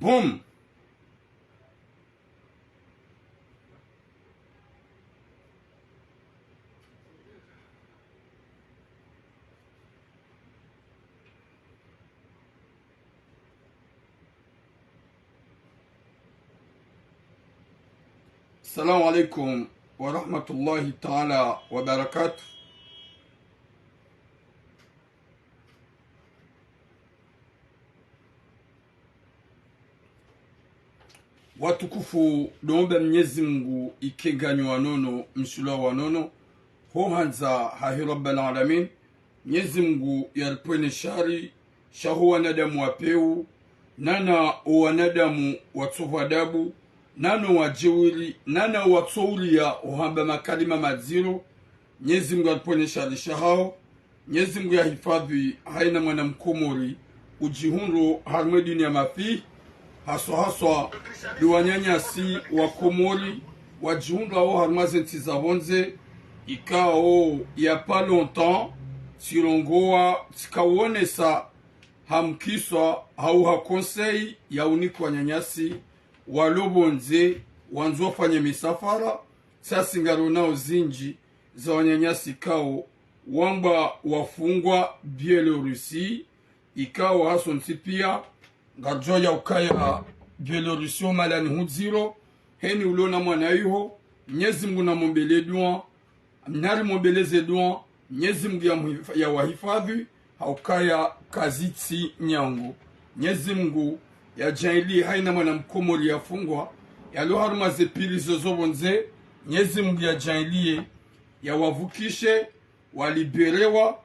Boom. Assalamu alaikum wa rahmatullahi ta'ala wa barakatuh. Watukufu dombe Mwenyezi Mungu ikenganyo wanono mshula wanono hohanza hahi rabbal alamin. Mwenyezi Mungu yaripwene shari shahu wanadamu wapeu nana wanadamu watovu adabu nano wajewili nana watoulia uhamba makalima maziro. Mwenyezi Mungu yaripwene shari shahao. Mwenyezi Mungu yahifadhi haina mwana mkomori ujihunro harumwe dunia mafi haswa liwanyanyasi wa Komori wajiunga ao harmaze ntizabonze ikao ya pas longtemps sirongoa tikawonesa hamkiswa hau hakonsei ya uniku wanyanyasi walobonze wanzofanya misafara sasingaro nao zinji za wanyanyasi kao wamba wafungwa Bielorusi ikao haso ntipia garjo ya ukaya Bielorusio malani hunziro heni ulona mwana yuho. Mwenyezi Mungu na mombele duan mnari mombeleze duan. Mwenyezi Mungu ya wahifadhi haukaya kaziti nyango. Mwenyezi Mungu ya jaili haina mwana mkomori ya fungwa ya loharuma zepili zozobonze. Mwenyezi Mungu ya jaili ya wavukishe waliberewa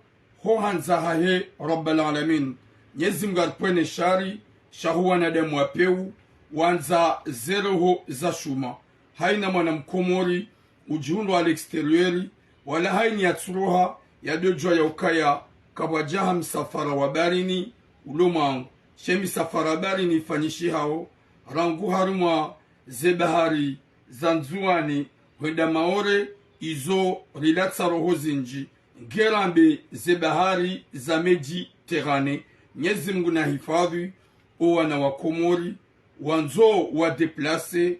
hohanza hahe rabbal alamin. Mwenyezi Mungu aripwene shari shahu wanadamu wapeu wanza zeroho za shuma haina mwana mkomori ujihundo al exteriori wala haini ya tsuruha ya dojwa ya ukaya kawajaha msafara wa barini ulomangu shemi safara barini fanyishi hao rangu harumwa zebahari zanzuani wenda maore izo rilatsa roho zinji gerambe zebahari za Mediterane. Mwenyezi Mungu na hifadhi wana wa Komori wanzo wa deplase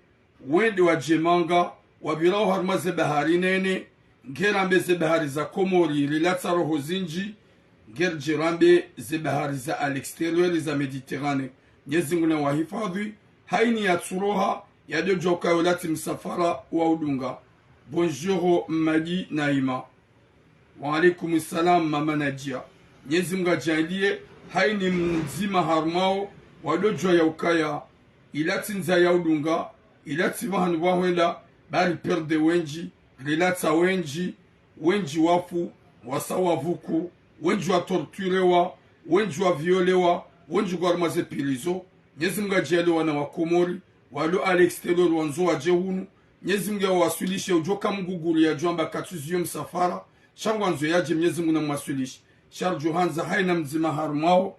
wende wa jemanga wabirao harma ze bahari nene gerambe ze bahari za Komori rilatsa roho zinji gerambe ze bahari za al exterior za Mediterane. Mwenyezi Mungu na wahifadhi haini ya tsuroha ya dojoka yolati msafara wa udunga. Bonjour Madi Naima. Wa alaikum salam mama Nadia. Mwenyezi Mungu ajalie haini mzima harmao wadojwa ya ukaya ilati nza ya udunga ilati vahanu wahwela bari perde wenji relata wenji wafu wasawa vuku wenji wa torturewa wenji wa violewa wenji kwa armaze pilizo. Mwenyezi Mungu ajalie wana wa Komori walo al exterior wanzo wa jehunu. Mwenyezi Mungu awasulishe ujoka mguguru ya jwamba katuzio msafara shangwanzo yaje. Mwenyezi Mungu na mwasulishe sharjo hanza haina mzima harumao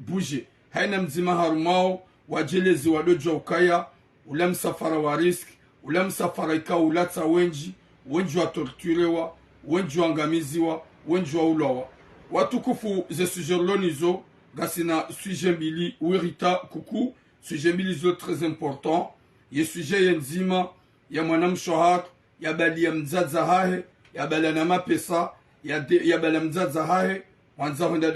buje haina mzima harumao wajelezi wadojo ukaya ula msafara wa risk ula msafara ikao ulata wenji wa torturewa wenji wa ngamiziwa wenji wa ulawa. Watukufu ze sujerlonizo gasina suje mbili wirita kuku suje mbili zo très important ye suje yenzima ya mwanamshohat ya bali ya mzaza hahe ya bala na mapesa ya bala mzaza hahe wanza hunda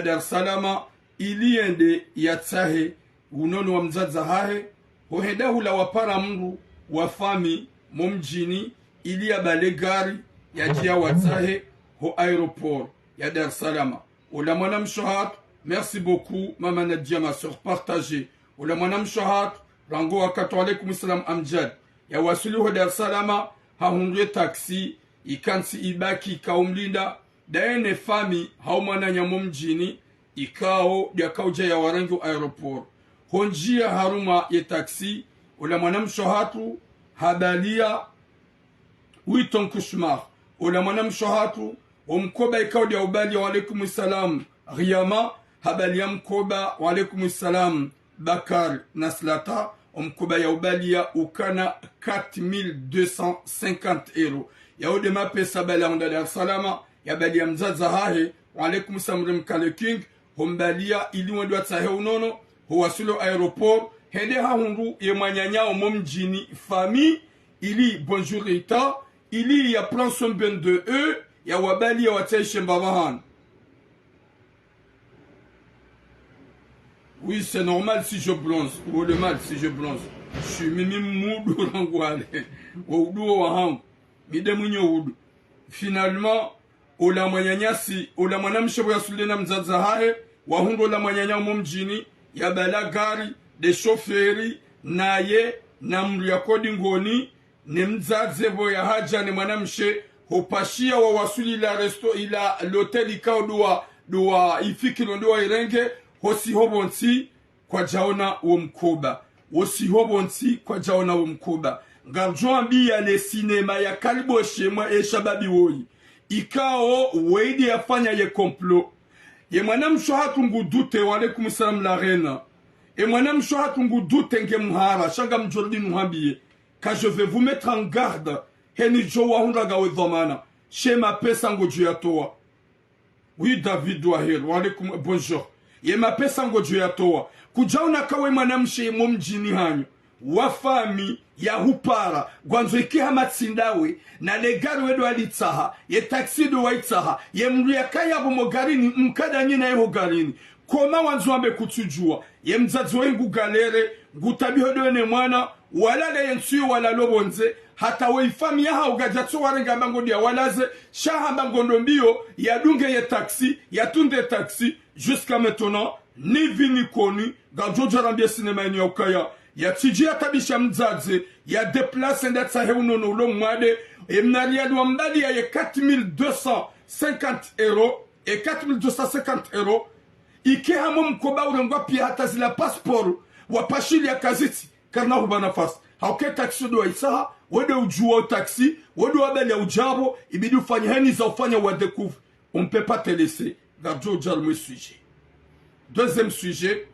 Dar es Salaam iliende ya tsahe unono wa mzaza hahe hohenda hula wapara mru wafami momjini ili ya bale gari ya jia watsahe ho aéroport ya Dar es Salaam. Ola mwana mshohat merci beaucoup mama Nadia ma soeur partagé. Ola mwana mshohat rango wakatu alaikum salam amjad ya wasuli ho Dar es Salaam hahundwe taksi ikansi ibaki kaumlinda daene fami haumana nyamo mjini ikao diakauja ya warangi aeroport honjia haruma ye taksi. Ola mwanamshohatu habalia witon kushmar. Ola mwanamshohatu omkoba ikao dia ubali wa alaikum salam riyama habalia mkoba wa alaikum salam Bakar Naslata omkoba ya ubali ya ukana 4250 euro ya ode mapesa bala onda Dar es Salaam ya bali ya mzaza hahe wa alaikum salam mkale king hombalia ili wende watahe unono huwasilo aeroport hende hahundu ye mwanyanya mjini fami ili bonjour ita ili ya prend son ben de eux ya wabali ya wataishe mbabahan. Oui, c'est normal si je bronze, ou le mal si je bronze. Je suis mimi moudou rangwale, ou wahang, midemunyo wudu. Finalement, ola mwanyanyasi, ola mwanamshebu ya sulena mzazahae, wahundo la mwanyanya mjini, ya bala gari, de chaufferi, naye, na mru ya kodi ngoni, ne mzazebo ya haja ne mwanamshe, hopashia wa wasuli la resto, ila l'hotel ikao duwa ifiki londoa irenge, hosi hobonti kwa jaona wa mkoba. Hosi hobonti kwa jaona wa mkoba. Ngarjoambi ya le sinema ya karibu shemwa e shababi woi. Ikao weidi ya fanya ye komplo. Ye mwanam shohatu ngudute wa alaikum salam la reine. Et mwanam shohatu ngudute nge mhara. Shanga mjordi nuhambiye. Ka je vais vous mettre en garde. Heni jowa hunda gawe dhamana. Shema pesa ngoju ya toa. Oui, David Wahir. Wa alaikum bonjour. Ye mapesa ngoju ya toa. Kujauna kawe mwanamshe mjini hanyo. Wafami ya hupara gwanzo ikiha matsindawe na legari wedo alitaha ye taxi do waitaha ye mru ya kaya bo mogarini mkada nyina yeho garini koma wanzo ambe kutujua ye mzazi wengu galere gutabi hodone mwana wala le yensuyo wala lobonze hata we ifami ya hao gajatso warenga mbango dia walaze shaha mbango mbio ya dunge ye taxi ya tunde taxi jusqu'à maintenant ni vini koni gajo jarambia sinema ni okaya ya tijia tabisha mzaze ya deplace ndatsa heunono ulo mwade emnaria dwa mbadi ya 4250 euros et 4250 euros ike hamo mkoba urengwa pia hata zila passport wapashili ya kaziti karna hubana fast hauke taxi do isaha wede ujuwa taxi wede wabeli ya ujabo ibidi ufanya heni za ufanya wa découvre on peut pas te laisser garjo jalme sujet. Deuxième sujet,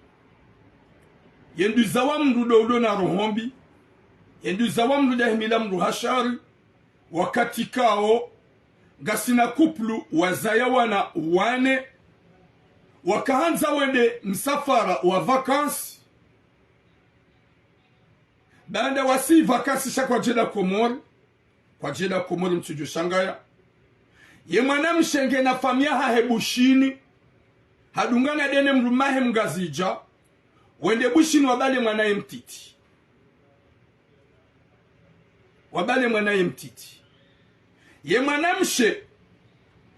yendu zawamru do na rohombi yendu zawamru da himila mru hashari wakati kao gasina kuplu wazaya wana wane wakaanza wende msafara wa vakansi baada wasi vakansi shakwa jeda komori mtuju shangaya ye mwanamshenge na famia hahebushini hadungana dene mrumahe mgazija wende bushini wabale mwanaye mtiti. Wabale mwanaye mtiti. Ye mwanamshe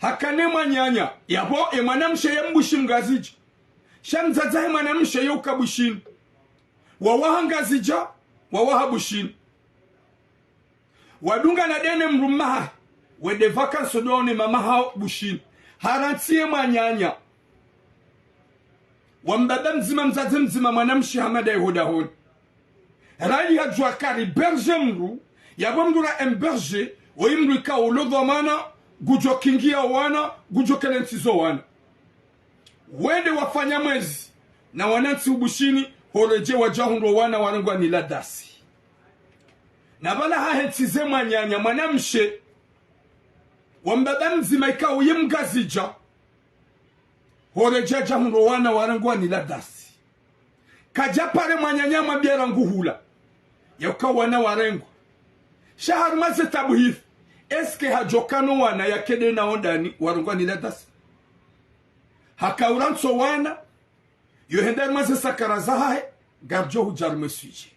hakane mwanyanya. Yabo ye mwanamshe ye mbushi mgazija. Shamzaza ye mwanamshe ye ukabushini. Wawaha ngazija, wawaha bushini. Wadunga na dene mrumaha wende vakansi doone mamaha bushini. Harantiye mwanyanya. Wambada mzima mzazi mzima mwanamshi hamada yehoda honi. Rali hajua kari berge mru. Yabo mdura emberge. Oyi mru ika ulodho mana. Gujo kingia wana. Gujo kelentizo wana. Wende wafanya mwezi. Na wananti ubushini. Horeje wajahunro wana warengwa niladasi. Na bala hahetize mwanyanya mwanamshe. Wambada mzima ika uye mgazija. Horeja jahundo wana warangwa niladasi. Kajapare mwanyanyama biara nguhula. Yauka wana warengwa. Shahar maze tabu hifu. Eske hajokano wana ya kede na ondani warangwa niladasi. Hakauranso wana. Yohendar maze sakarazahae. Garjo hujarme suije.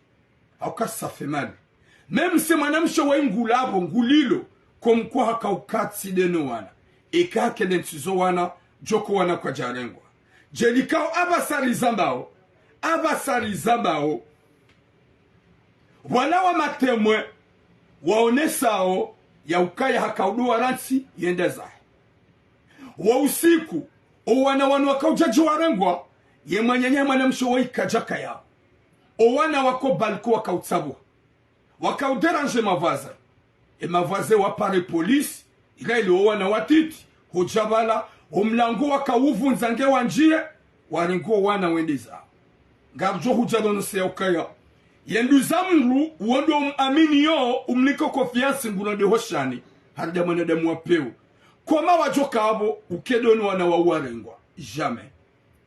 Hauka safemani. Memse manamsho wa ngulabo ngulilo. Komkwa hakaukatsi deno wana. Eka hakede ntizo wana. Joko wana kwa jarengwa. Jelikao abasari zambao. Wana wa matemwe. Waonesao ya ukaya hakaudu waransi yendezahe. Wa usiku. O wana wakaujaji warengwa. Ye mwanyanya mwanamsho wa ikajaka yao. O wana wako balko wakautsabu. Wakauderange mavaza. E mavaze wapare polisi. Ila ili o wana watiti. Hujabala. Omlango wakauvu nzange wanjie. Warengo wana wendeza. Garjo hujalono se ukaya. Yendu zamru. Wondo amini yo. Umliko konfiansi ngurande hoshani. Harida mwanadamu wapeu. Koma wajoka abo. Ukedoni wana wawarengwa. Jamais.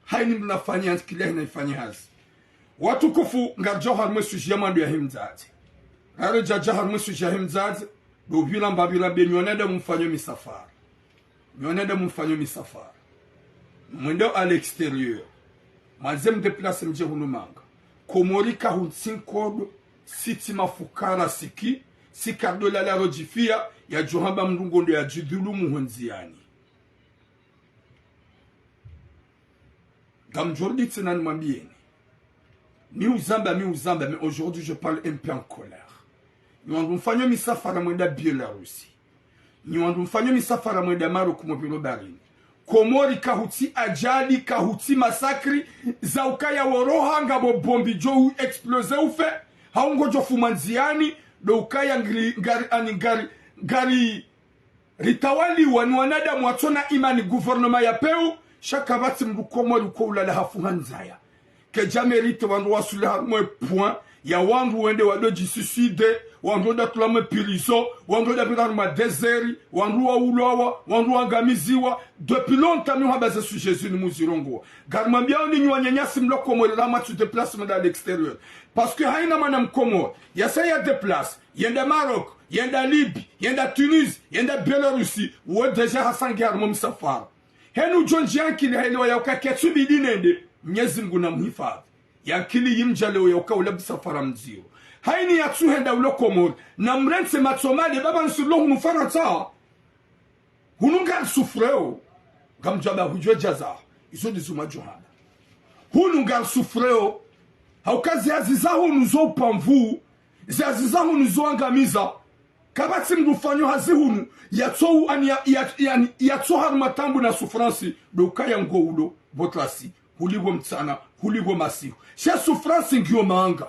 haini mnafanya kile inaifanya hazi watu kufu ngarjo harmwe sujia mandu ya himzazi raro jaja harmwe sujia himzazi do vila mbabila be nyoneda mfanyo misafara mwendo à l'extérieur mazem déplacer mje hunumanga komorika hunsin kodo siti mafukara sikardo la rojifia ya johamba mrungondo ya jidulu muhonziani Gamjordi tsenan mambieni. Mi uzamba, mais aujourd'hui je parle un peu en colère. Nous avons fait misafara mwenda Biélorussie. Nous avons fait misafara mwenda Maroc mobilo barini. Komori kahuti ajali, kahuti masakri, za ukaya woroha ngabo bombi jo explose ufe, haungo jo fumanziani, do ukaya ngari ritawali wanada mwatona imani gouvernement ya peu. Chaque bati mrukomori ko ulala hafuhanzaya ke jamerite wandu wasula mwe point ya wandu wende wadoji suicide wandu da tulame piriso wandu da bidan ma desert wandu wa ulowa wandu angamiziwa depuis longtemps nous habase sur Jésus nous muzirongo garma bien ni nyanyasi mlokomori la match de déplacement dans l'extérieur parce que haina manam komor ya ça ya déplace yenda Maroc yenda Libye yenda Tunis yenda Biélorussie ou déjà Hassan Garmo msafara henu jonji yankili helewa ya uka ketsubi nende Mwenyezi Mungu na mhifadhi yankili yimjalewa ya uka ulabu safara mzio haini ya tsuhenda ulokomori na mrense matsomali baba nsulo hunu faransa hununga sufreo gamjaba hujwe jaza iso dizuma johana hununga sufreo haukazi aziza hunu zo pamvu aziza hunu zo angamiza kabati mdufanyo hazihunu yatou yatou harumatambu na sufransi do kaya ngoulo botlasi huligo mtsana huligo masihu sha sufransi ngio maanga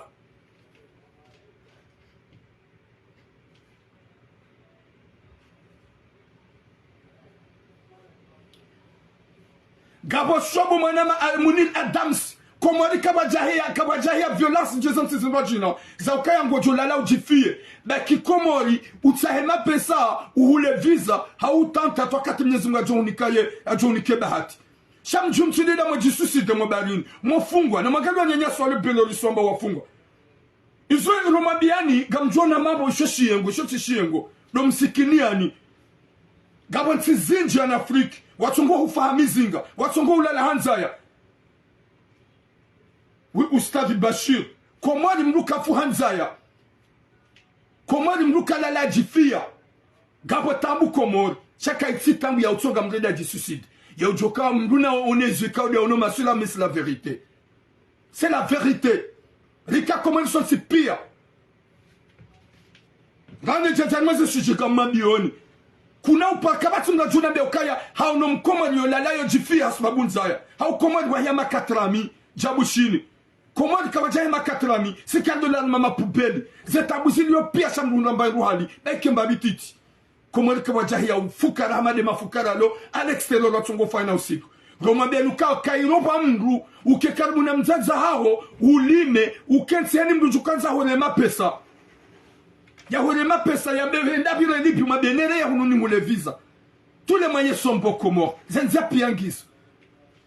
gabo shobo manama munil adams komori kabajahia violence jezon tizimajina za ukaya ngojo lala ujifie baki komori utahema pesa uhule visa hautanta wakati Mwenyezi Mungu ajonike bahati shamjumtidida mojisusi de mobarini mofungwa na magalo nyanyasa wale Biélorussie amba wafungwa izo romabiani gamjona mambo shoshiyengo do msikiniani gabonti zinji ya Afrika watongo hufahamizinga watongo ulala hanzaya Ustadi Bashir komori mruka fuhanzaya komori mruka lala jifia gabo tabu komori chaka ititambu ya utoga mreda jisuicide ya ujoka mruna onezika ou de onoma sur la mais c'est la vérité rika komori sont si pire rane jajanweze shujika mabioni kuna upakabati mnajuna beokaya hauno mkomori yolala yo jifia sababu nzaya hau komori wa yama katrami jabushini komori kabajaye makatrami sikando la mama poubelle zetabusili yo pia shamrunda mbaruhali ekemba bititi komori kabajaye ya ufukara hamade mafukara lo à l'extérieur la tungo fina usiku Roma beluka kairopa mru ukekaribu na mzaza hao ulime ukensiani mru jukanza horema pesa ya bevenda bire lipi mabenere ya hununi mule visa tous les moyens sont beaux komori zenzia piangis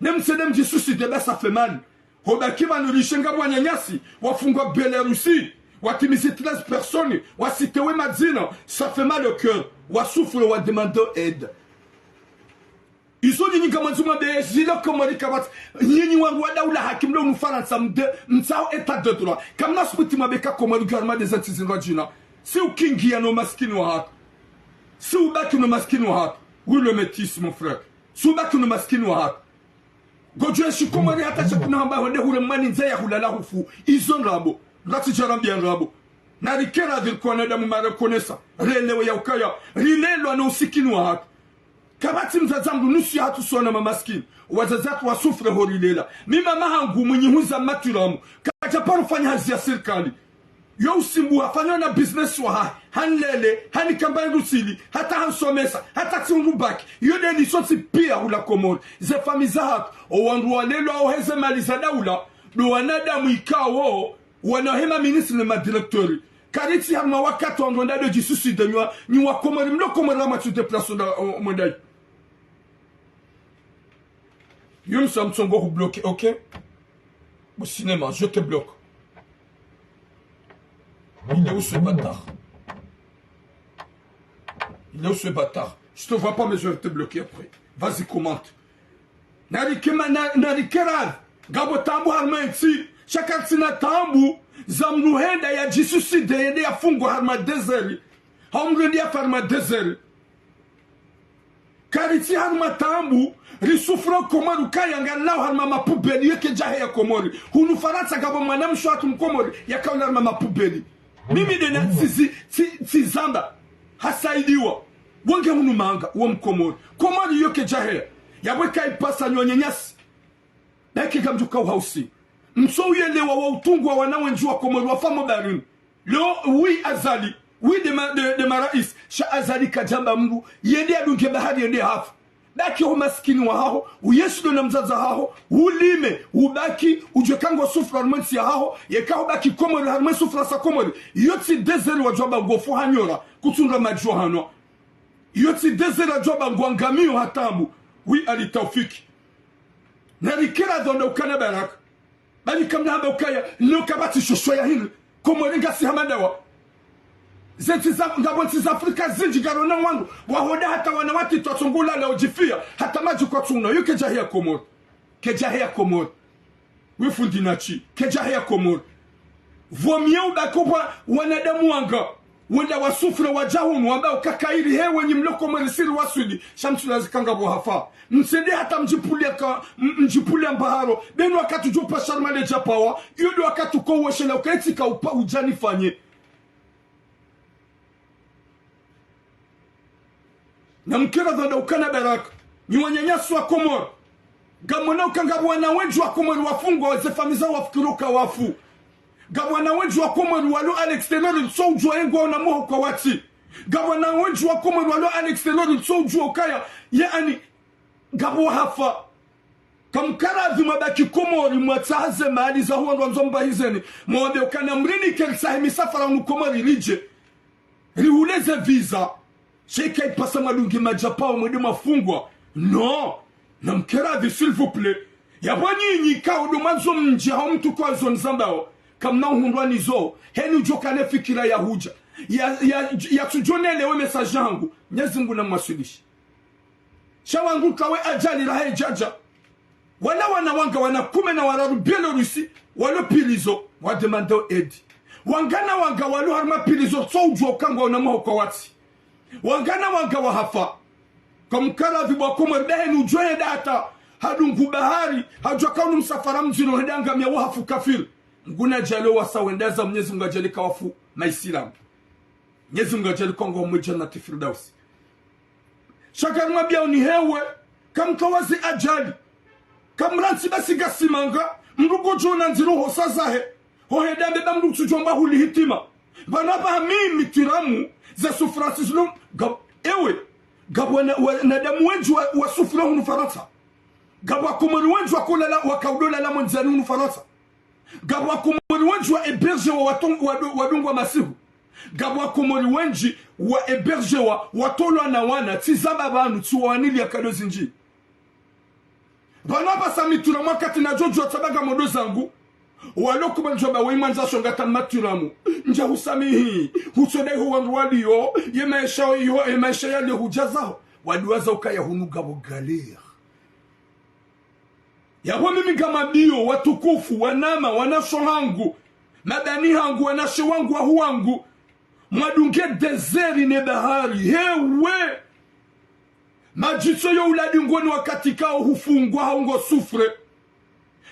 nem sedem jisusi de ça fait mal Hobakiba nulishenga wanyanyasi wafungwa Biélorussie watimisi 13 personnes wasitewe madzina ça fait mal au cœur wasouffre wa demande aide iso nyinyi kama nzuma be zilo komori kabat nyinyi wangu wadaula hakimlo mfaransa mtao état de droit kama sputi mabeka komori garma des antizinrajina si ukingia no maskini wa hatu si ubaki no maskini wa hatu oui le métis mon frère si ubaki no maskini wa hatu Godje shikomari hata chakuna hamba wende hure mani nzaya hulala hufu izon rabo rati charambia rabo na rikera dhilkuwa na damu mara konesa relewe ya ukaya rilelo na usikini wa hatu kabati mzazamdu nusu ya hatu sona mamaskini wazazatu wasufre ho rilela mima mahangu mwenye huza maturamu kachaparu fanya hazi ya sirkali yo usimbu hafanya na business wa hanlele hani kambaye rusili hata hansomesa hata tungubaki yo deni soti pia hula komori ze famiza hatu o wandu walelo au heze maliza daula do wanadamu ikawo wanahema ministre na madirektori kariti hama wakati wangondado jisusi de nywa komori mlo komori lama tu deplaso da mwendai Yum Samsongo bloqué, ok? Au cinéma, je te bloque. Il est où ce bâtard? Il est où ce bâtard? Je te vois pas, mais je vais te bloquer après. Vas-y, commente. Narikera, Gabo Tambu Harmenti, Chakatina Tambu, Zamnuhenda ya jisusi de ya fungo harma dezeri. Hamgrendi ya farma dezeri. Kariti harma Tambu, risufro komoru kayanga lao harma mapubeli yeke jahe ya komori. Hunu faransa Gabo manam shwatu mkomori ya kauna harma mapubeli. Mimi dena zamba hasaidiwa. Wange hunu manga uwa mkomori. Komori yoke jahe. Yaweka ipasa nyonyanyasi. Daki gamjuka uhausi. Mso uyelewa wa utungu wa wanawenjua komori wafamo barini. Leo wi azali. Wi de marais. Sha azali kajamba mbu. Yende adunke bahari yende hafu. Daki umaskini wa haho. Uyesu na mzaza haho. Ulime. Ubaki. Ujekango sufra armensi ya haho. Yeka ubaki komori armensi sufra sa komori. Yoti dezeri wa jwaba gofu hanyora. Kutundra majua hano. Yoti dezeri wa jwaba nguangamiyo hatambu. Oui, Ali Taufik. Narikera donda ukana baraka. Bani kamna hamba ukaya. Nukabati shoshoya hili. Komoringa si hamadawa. Ngabonti za Afrika zinji garona wangu. Wahoda hata wanawati tuatungula na ujifia. Hata maji kwa tuna. Yu kejahia komor. Kejahia komor. Wifundi nachi. Kejahia komor. Vomye ubakuwa wanadamu wanga. Wenda wasufre wajahunu wambao kakairi hewe nye mloko mwelisiri wasudi shamsula zikanga bohafa msende hata mjipulia mbaharo benu wakatu jupa sharmale japawa yudu wakatu kowe shela ukaetika upa ujani fanye na mkira dhanda ukana baraka ni wanyanyasu wa komoro gamona ukangabu wanawenju wa komoro wafungwa wazefamiza wafikiruka wafu Gabwana wenju wa komori walo alextérieur so ujua engo na moho kwa wati. Gabwana wenju wa komori walo alextérieur so ujua ukaya yaani gabo hafa. Kamkara dhumabaki komori mwatahaze mahali za huwa nzomba hizeni. Mwabe ukana mrini kersahe misafara unukomori rije. Riuleze visa. Sheka ipasa madungi majapao mwede mafungwa. No. Na mkera s'il vous plaît. Yabwanyi nyika udumanzo mji hao mtu kwa zonzambao. Kamna hundwa nizo henu jokane fikira ya huja ya tujone lewe message yangu Mwenyezi Mungu na mwasulishi shawangu kawe ajali la jaja wala wanawanga wanakume na wararu Bielorusi walo pilizo wademando edi wangana wanga walo harma pilizo so ujo kangwa unamoho kwa wati wangana wanga wahafa kamkara vibwa kumwe henu joye data hadungu bahari hajwakaunu msafara mzino hedanga mia wahafu kafiri Nguna jalo wasawendeza Mwenyezi Mungu ajali kawafu maisilamu. Mwenyezi Mungu ajali kongo mwijannati firdausi. Shakar mabia unihewe kamkawazi ajali. Kamransi basi gasimanga mrugo jona nziroho sazahe. Hohedambe bamru tujomba huli hitima. Banaba mimi tiramu za sufransis lum ewe gabwana nadamu wenju wa sufra hunu Faransa. Gabwa kumuri wenju wa kulala wa kaudola la mwanzani hunu Faransa. Gabwa kumori wenji wa eberge wa wadungwa masihu. Gabwa kumori wenji wa eberge wa watolwa na wana tizaba banu tuwa wanili ya kadozi nji. Banaba samitura mwakati na jojo tabaga modo zangu. Waloku banjoba weimanza shongata maturamu. Nja husamihi. Husodai huwanruwali yo. Yemaisha yale hujazaho. Waduwaza ukaya hunu gabo galera. Yaho mimi kama bio watukufu wanama wanasho hangu madani hangu wanashe wangu wa huangu mwadunge dezeri ne bahari hewe majiso yo uladi ngoni wakati kao hufungwa haungo sufre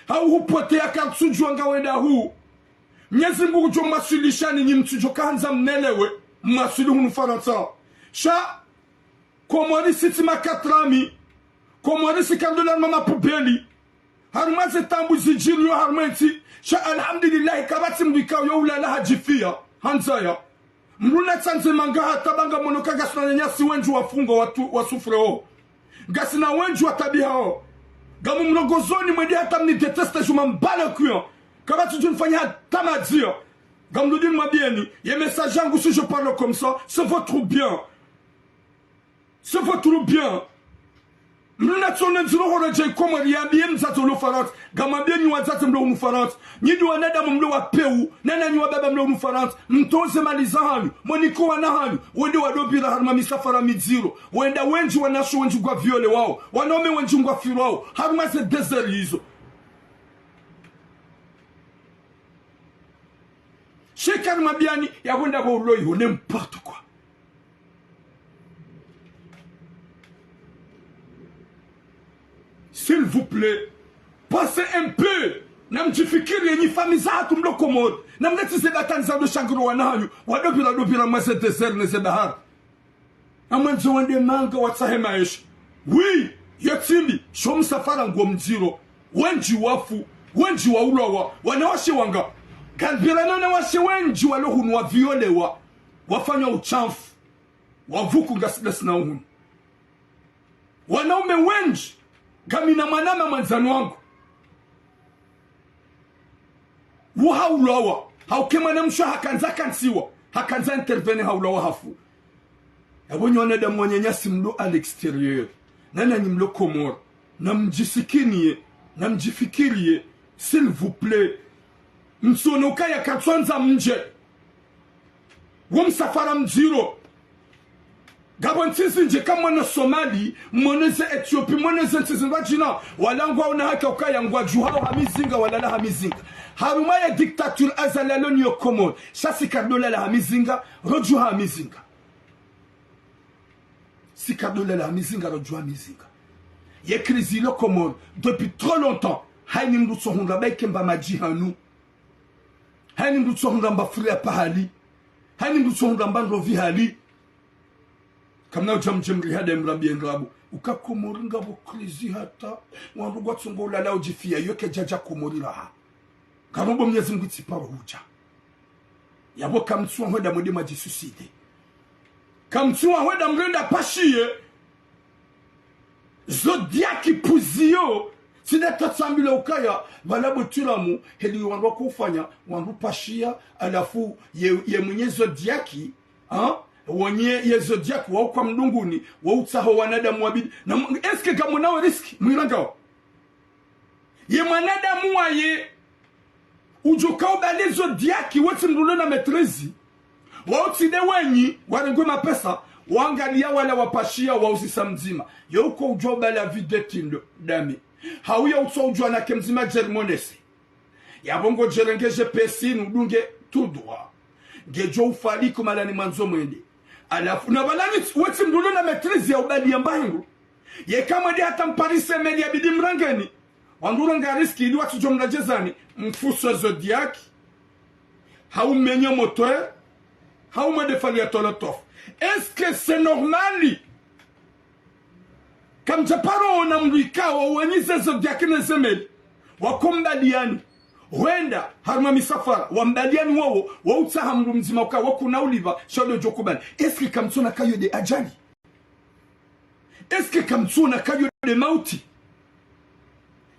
hau hupotea katsuju wanga wenda huu Mwenyezi Mungu jo masulishani nyi mtujo kaanza mnelewe masuli hunu Faransa sha komori siti makatrami komori sikandola mama pubeli Harumaze tambu zijiru harumenti sha alhamdulillah kabati mbikao yo ulala hajifia hanzaya mruna tsanze mangaha tabanga monoka gasuna nyasi wenju wafungo watu wasufre ho gasina wenju watabia ho gamu mlogozoni mwedi hata mni deteste juma mbala kuyo kabati junfanya tamadzio gamu ludin mabieni ye message yangu si je parle comme ça c'est votre bien mna tsone nzilo hora jay komari ya biem za tolo farant gama bien ni wazate mlo unu farant ni duanada mlo wa peu nana ni wababa mlo unu farant mtoze maliza hanyu moniko wana hanyu wende wadopira harma misafara midziro wenda wenji wanasho wenji kwa viole wao wanome wenji ngwa firo wao harma se desert hizo shekar mabiani ya wenda kwa uloi ho n'importe quoi. S'il vous plaît, passez un peu. Namjifikiri yenye fami za hatu mlo komod. Namleti se batanza do shangro wananyu. Wadopila mwese teser ne se bahar. Amwenzo wende manga watsahe maisha. Oui, yetimbi, shomu safara nguo mziro. Wenji wafu, wenji wa ulowa, wanawashe wanga. Kanbila nana washe wenji walohunu wa violewa. Wafanya uchamfu. Wavuku ngasidas na uhunu. Wanaume wenji. Kamina manama manzano wangu. Haulawa. Haukema na msho hakanza kansiwa. Hakanza intervene haulawa hafu. Yabonyo wanada mwanyanyasi mlo à l'extérieur. Nana ni mlo komor. Namjisikiniye. Namjifikiriye. S'il vous plaît. Msonoka ya katwanza mje. Wumsafara mjiro. Gabon tisi nje kama na Somali, mweneze Ethiopie, mweneze ntizinwa jina, walangwa una haka ukaya ngwa juhao hamizinga walala hamizinga. Haruma ya diktature azalalo niyo komon, shasi kardola la hamizinga, rojuha hamizinga. Si kardola la hamizinga, rojuha hamizinga. Ye krizi lo komon, depuis trop longtemps, haini mdutso hunda baikemba majihanu, haini mdutso hunda mba furia pahali, haini mdutso hunda mba nrovi hali, kamna ujamjemri hada mrabi engrabu ukakomori ngabo krizi hata wandugu watsongo ulala ujifia yoke jaja komori raha karobo mnyezi Mungu tsiparo huja yabo kamtsuwa hoda mwede majisuside kamtsuwa hoda mrenda pashiye zodiaki puzio sida tatsambile ukaya balabo tulamu heli wandu kufanya wandu pashiya alafu ye mwenye zodiaki wonye ye zodiac wa kwa mdunguni wa utsaho wanadamu wabidi na eske kama nao riski mwiranga ye mwanadamu waye ujoka ubale zodiac wote mdulo na metrezi wa utide wenyi warengwe mapesa wangalia wala wapashia wa usisa mzima yoko ujoba la videtindo dami hauya utso ujwa na kemzima jermonese yabongo jerengeje pesi nudunge tudwa gejo ufali kumalani manzo mwende alafu na balani wote mdulo na metrezi ya ubali ya mbangu ye kama di hata mparise meli ya bidi mrangeni wanduro nga riski ili watu jomna jezani mfuso zodiaki haumenye moteur haumedefali ya tolotof est-ce que c'est normali kam japaro na mrikao wenyize zodiaki na zemeli wakumbaliani wenda harma misafara wambaliani wao wautsaha mndu mzima uka wakuna uliva shodo jokubani est-ce que kamtsona kayo de ajali est-ce que kamtsona kayo de mauti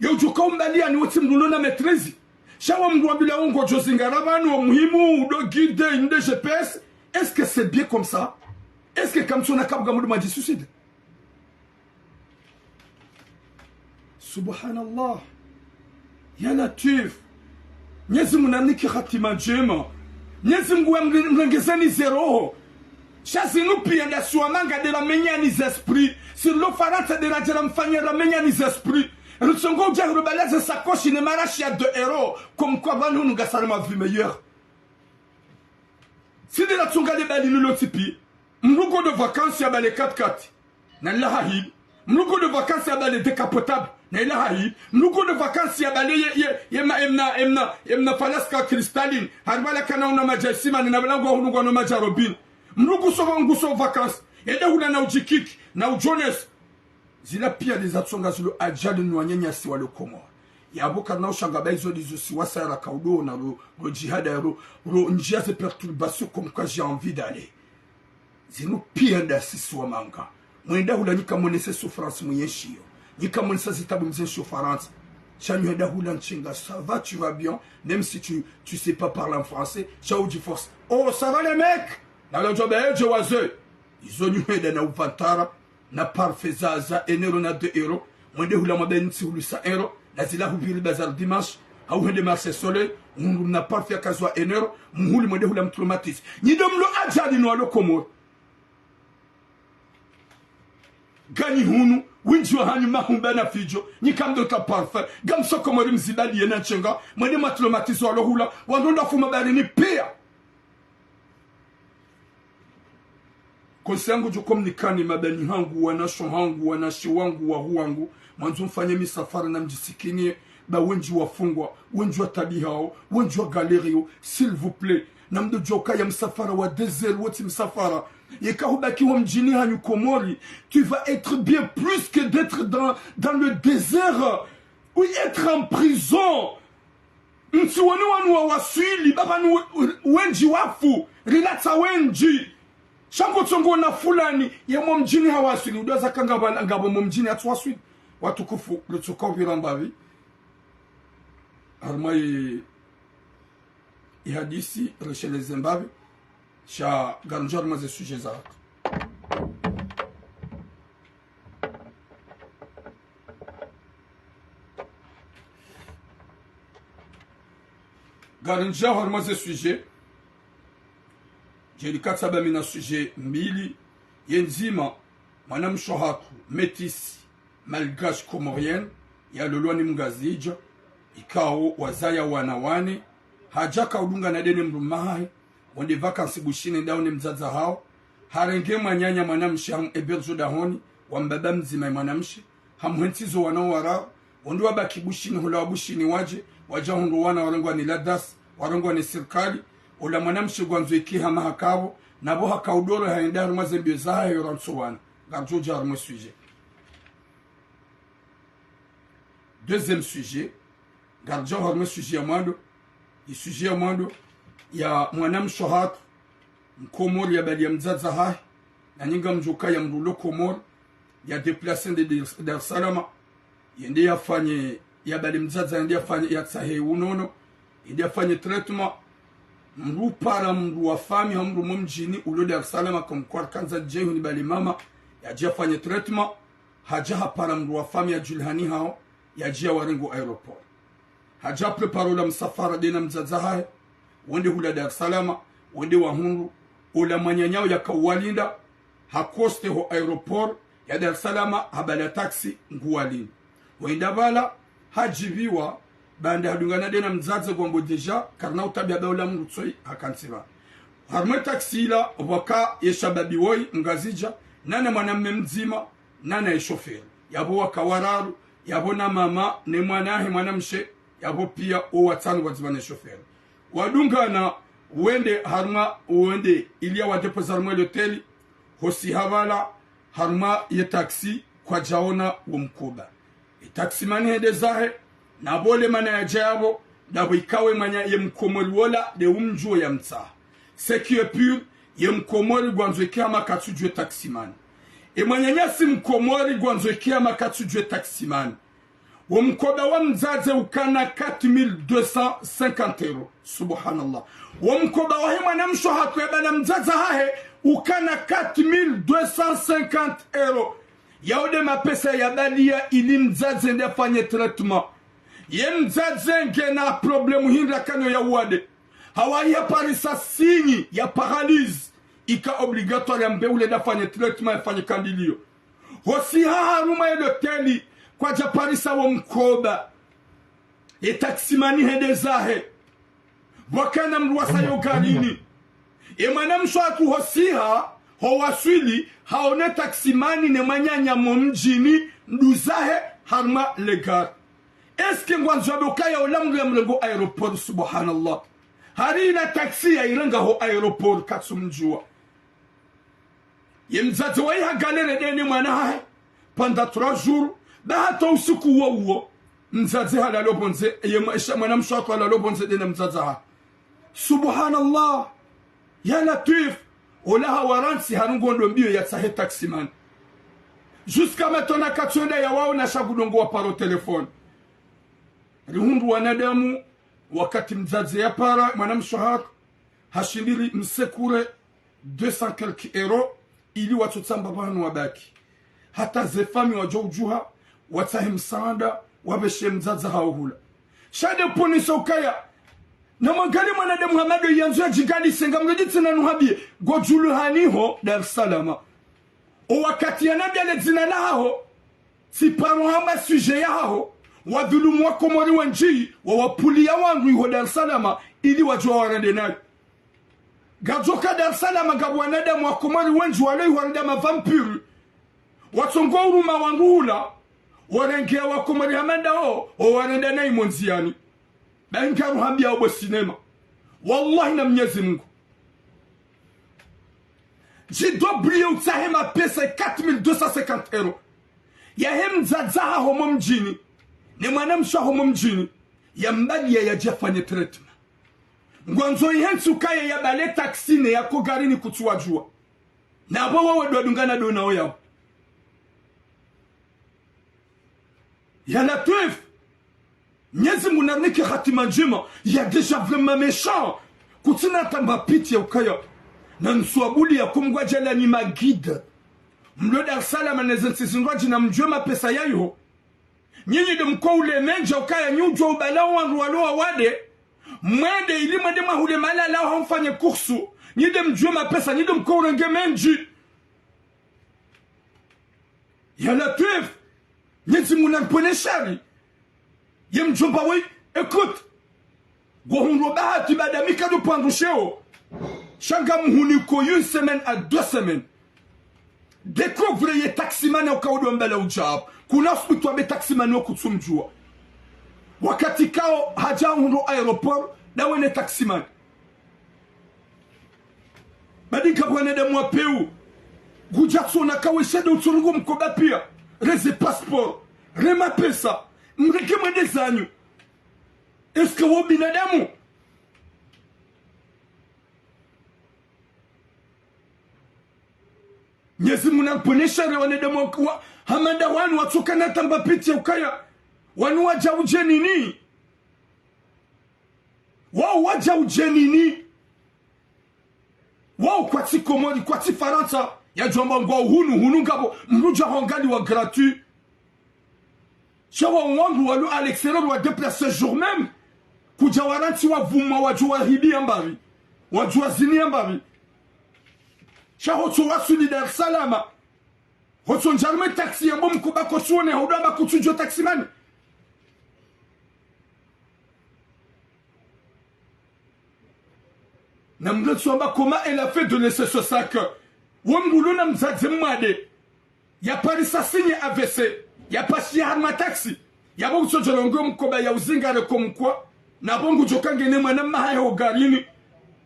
yo joka umbaliani wote mndu na metrezi shawa mndu wabila ungo jozingarabani wa muhimu udo guide inde GPS est-ce que c'est bien comme ça est-ce que kamtsona kabuga mndu maji suicide subhanallah ya latif Nyezi munaniki khatima njema. Nyezi mguwe mrengezeni zero. Shazi nupi yanda suamanga de la menyani zesprit. Si lo farata de la jera mfanya la menyani zesprit. Rutsongo uja rubaleze sakoshi ne marashi ya 2 euros. Comme quoi banu nugasara ma vie meilleure. Si de la tsunga de bali nulo tipi. Mrugo de vacances ya bale 4x4. Na lahahib. Mrugo de vacances ya bale décapotable. Na ilahi mnuko de vacances ya bale emna falaska cristalline harbala kana una majasima na balango hunugo no majarobin mnuko so nguso vacances ede huna na ujikiki na ujones zila pia lizatsonga zilo ajali nwanyanya si wale komo yaboka na ushanga baizo dizusi wasara kaudo na ro jihada ro njia de perturbation comme quand j'ai envie d'aller zino pia ndasisi wa manga mwenda hulanyika monese souffrance mwenyeshio Nika monesa zitabu mzen souffrance. Chanyu heda hula nchinga. Ça va, tu vas bien. Même si tu sais pas parler en français. Chao du force. Oh, ça va les mecs. Na la job je waze. Izo nyu heda na uvantara. na parfait za enero na 2 euro mwende hula mabenzi hulusa euro na zila hubiri bazar dimanche au hende marché soleil mundu na parfait kazwa enero muhuli mwende hula mtromatis nyidomlo ajali no alokomoro gani hunu winji wa hanyu mahumba na fijo nyikamdo ta parfait gamsoko mori mzibali yena chenga mwende matromatis walo hula wandonda fuma bari ni pia konsi yangu jukomnikani mabani hangu wanasho hangu wanashi wangu wa huangu mwanzo mfanye misafara na mjisikinie ba wenji wafungwa wenji wa tabi hao wenji wa galerio s'il vous plaît na mdo joka ya msafara wa desert woti msafara yekahubaki wa mjini hanyu Komori tu vas être bien plus que d'être dans le désert ou être en prison msiwani wanu wa wasili baba wenji wafu rilata wenji shango tongo na fulani ya mjini hawasili udoza kanga ngabo mjini atwasili watukufu lutuko birambavi armai ihadisi reshele Zimbabwe sha ganjor maze sujet za ganjor hormaze sujet jelikata bamina sujet mbili yenzima mwanamshohatu métis malgache comorienne ya lolwani mgazija ikao wazaya wanawane hajaka udunga na dene mrumahe wende vakansi bushine daune mzaza hao harenge mwanyanya mwanamshi hamu eberzo dahoni wambaba mzima mwanamshi hamuhentizo wanawara wende wabaki bushine hula wabushine waja hundu wana warengwa ni ladas warengwa ni sirkali ula mwanamshi gwanzo ikiha mahakabo nabo hakaudoro haenda harumaze mbio zaha yoranso wana garjoja harumo sujet. Deuxième sujet, gardion harme sujet ya mwando, i sujet ya mwando ya mwanam shohat mkomori ya bali ya mzaza hai na nyinga mjuka ya mrulo komori ya deplase de Dar es Salaam yende yafanye ya bali mzaza yende yafanye ya tsahe unono yende yafanye traitement mru para mru wa fami hamru mumjini ulo Dar es Salaam kumkwar kanza jehu ni bali mama ya jafanye traitement haja para mru wa fami ya julhani hao ya jia warengo aeroport haja preparo la msafara dena mzaza hai wende hula Dar es Salaam wende wahundu ula manyanyao ya kawalinda hakoste ho aeroport ya Dar es Salaam habala taxi nguwalini wenda bala hajibiwa banda hadungana dena mzaza gombo deja karna utabi abaula mrutsoi hakansiba harme taxi la waka yeshababi woi ngazija nana mwanamme mzima nana yeshoferi yabo wakawararu yabo na mama ne mwanahe mwanamshe yabo pia o watano wazibane shoferi wadungana wende harma wende ilia wadepoza harma hoteli hosi havala harma ye taxi kwa jaona umkuba taxi mani hede zahe na bole mana ya jabo dabo ikawe manya ye mkomori wola de umjuo ya mta seki ye pur ye mkomori gwanzo ikiama katujwe taxi mani manyanyasi mkomori gwanzo ikiama katujwe taxi mani wamkoba wa mzaze ukana 4250 euro subhanallah wamkoba wa hima namsho hatu yabana mzaza hahe ukana 4250 euro yaude mapesa ya balia ili mzaze ndefanye traitement ye mzaze ngena problemu hindra kanyo ya wade hawaii ya parisa sinyi ya paralyse ika obligatoire ya mbeule ndefanye traitement yafanye kandilio hosi haruma eloteli kwa japarisa wa mkoba ye taksimani hede zahe wakana mruwasa yogalini manamsho atu hosiha hawaswili haone taksimani ne manyanya mjini nduzahe harma legar eske ngwanzo abokaya olamru ya mlengo aeroport subhanallah harina taksi ya iranga ho aeroport katsumjua ye mzazi wa iha galere deni mwana hae panda 3 jours bahata usiku uo mzazi halalo bonze ye mwanamsho atu halalo bonze dena mzazi ha subhanallah ya latif olaha waransi harungondo mbio ya sahe taximan jusqu'à maintenant katsonda ya wao na shagudongo wa paro telefone rihundu wanadamu wakati mzazi ya para mwanamsho hashindiri msekure 200 quelques euros ili watutsamba banu wabaki hata zefami wajoujuha watahe msaada wabeshe mzaza hauhula shade ponisa ukaya na mwangali mwanadamu Muhammadu yanzu ya jigadi senga mgediti na nuhabie gojulu haniho Dar es Salaam o wakati ya nabi aledzina na hao si paro hama suje ya hao wadhulumu wa Komori wanji wa wapulia wangu iho Dar es Salaam ili wajua warende nayo gajoka Dar es Salaam gabu wanadamu wa Komori wanji walei warende mavampiri watongo uruma wangu hula warengea wa Komori hamanda o warende na imonziani Benkaru hambia obo sinema wallahi na Mwenyezi Mungu jidoblie utahema pesa 4250 € ya hemzazaha homo mjini ni mwanamsha homo mjini ya mbali ya jafanye treatment ngwanzo ihensu kaya ya bale taksine ya kogarini kutuwajua na abo wawe dwadungana dona oya ya Latif Nyezi munarniki khatima njema ya deja vraiment méchant kutina tamba piti ya ukaya na nsuabuli ya kumgwajala ni magida mlo Dar es Salaam nezentisingwaji na mjoma pesa yayo nyinyi de mko ule menja ukaya nyujwa ubalao wangu waloa wade mwende ili mwende mahule mala lao hamfanye kursu nyide mjoma pesa nyide mko urenge menji ya Latif nyezi munarpone shari Yem jomba oui, écoute. Gohunro bahati badamika do pandusheo. Shanga mhuniko une semaine à 2 semaines. Découvre ye taximane au kaudo mbele ujab. Kuna hospital be taximane o kutsumjua. Wakati kao haja unro aeroport da wene taximane. Badika bwana de mwa peu. Gujatso na kaweshe do tsurungu mkoba pia. Reze passeport. Rema pesa. Mreke mwende zanyu. Eske wo binadamu? Nyezi munaponesha re wanadamu wa hamanda wanu watoka na tamba piti ukaya. Wanu waja uje nini? Wao waja uje nini? Wao kwa ti Komori, kwa ti Faransa. Ya jomba ngwa hunu ngabo. Mruja hongali wa gratuit. Shawa wangu walu à l'extérieur wa déplacer jour même kujawaranti wa vuma wajua hibi ambari wajua zini ambari shaho tuwa suli Dar es Salaam hoto njarme taxi yambo mkuba kosuone hodaba kutujo taximani na mletu amba comment elle a fait de laisser ce sac wambulu na mzazi mwade ya parisa signe AVC ya pasi ya harma taxi ya bongo sojelongo mkoba ya uzingare komkwa na bongo jokange ne mwana mahaye ogarini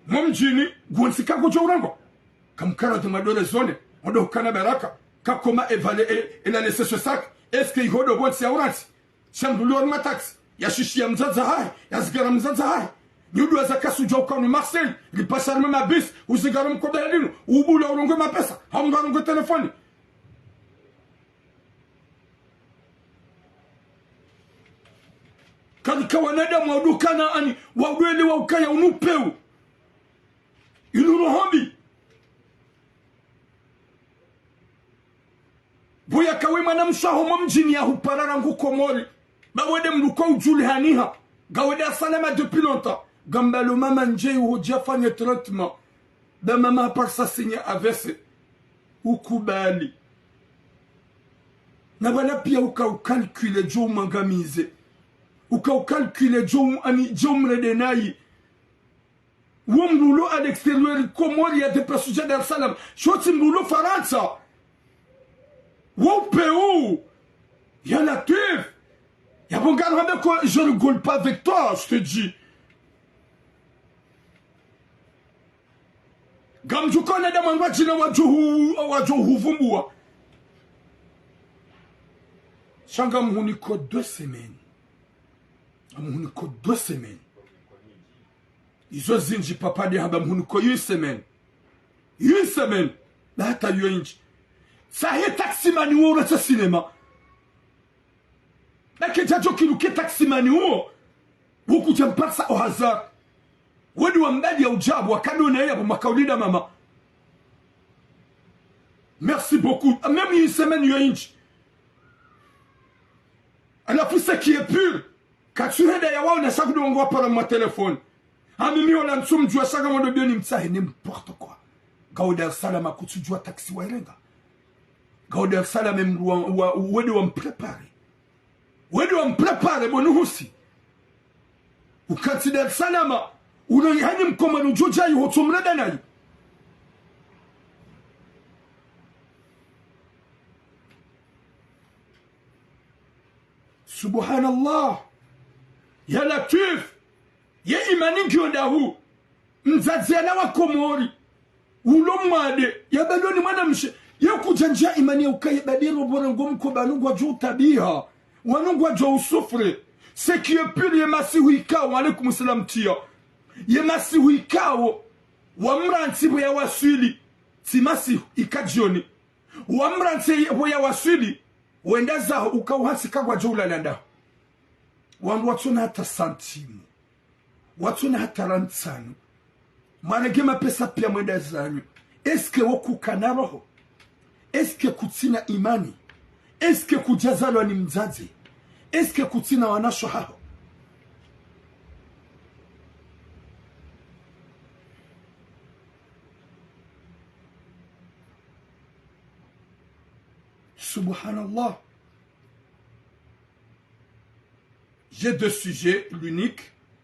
momjini gonzika gojorango kamkara de madole zone odo kana baraka kakoma evale ela laisser ce sac est-ce qu'il hodo bonsi aurati shambulu harma taxi ya shishi ya mzaza hai ya zigara mzaza hai nyudu za kasuja ukanu Marseille lipasha harma bis uzigara mkoba ya lino ubula urongo mapesa hamgarongo telefoni Kadika wanadamu wadukana ani wawele wa ukaya unupeu iluru hombi Boya kawema na mshaho mjini ya huparara ngu Komori bawede mluko ujuli haniha gawede Salama depuis longtemps gambalo mama nje uhoja fanye traitement da mama parsa signe AVC ukubali na bala pia ukaukalkule jo mangamize ukaukalkule jo ani jo mredenai wamrulo à l'extérieur Komori ya déplacé Dar es Salaam shoti mrulo Faransa Wopéou ya Latif ya bon garde quoi je rigole pas avec toi je te dis Gamju kone da mangwa jina wajuhu vumbua Shanga mhuniko 2 semaines mhuniko 2 semaines Izo zinji papa de haba mhuniko 1 semaine 1 semaine na hata yo inji Sahe taximani uo rete cinema. Lake jajo kiluke taximani uo. Wuku jampatsa au hazard. Wedu wa mbadi ya ujabu wakado na yabu makaulida mama. Merci beaucoup. Même une semaine, il y a une. Alors, ce qui est pur, quand tu es d'ailleurs, on a ça que l'on voit par mon téléphone. Amimi, on a un somme, tu as ça comme on a bien dit, ça n'importe quoi. Gauder Salam a coutu du taxi warenga. Gauder Salam même où est-ce qu'on prépare? Où est-ce qu'on prépare, bon, nous aussi? Ou quand tu es Salama, ou le Yanim comme nous Joja, ou tu me l'as. Subhanallah. Ya Latif. Ya imani kiondahu. Mzaziana wa Komori. Ulo mwade. Ya baloni mwana mshe. Ya kujanja imani ya ukaye badiro bora ngomu kwa banungwa jo tabiha. Wanungwa jo usufre. Seki ye pili ye masihu ikawo. Alaikum salam tia. Ye masihu ikawo. Wamrantibu ya waswili. Si masihu ikajioni. Wamrantibu ya waswili. Wenda zaho ukawasi kagwa jula landa. Watuna hata santimu. Watuna hata rantsanu. Manegema pesa pia mwenda zanyu. Eske woku kanaroho? Eske kutina imani? Eske kujazalwa ni mzazi? Eske kutina wanasho hao? Subhanallah. J'ai deux sujets, l'unique.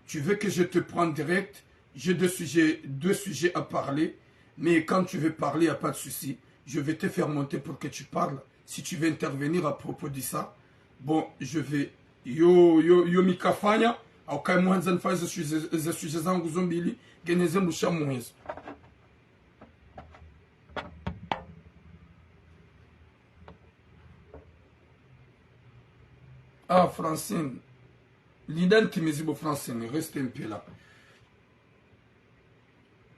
Tu veux que je te prenne direct? J'ai deux sujets à parler. Mais quand tu veux parler, il n'y a pas de souci. Je vais te faire monter pour que tu parles. Si tu veux intervenir à propos de ça. Bon, je vais. Yo mikafanya. Au cas où je fais ce sujet zangu zombili. Geneze musha mwezo. Ah, Francine. L'identimizibo Francine, reste un peu là.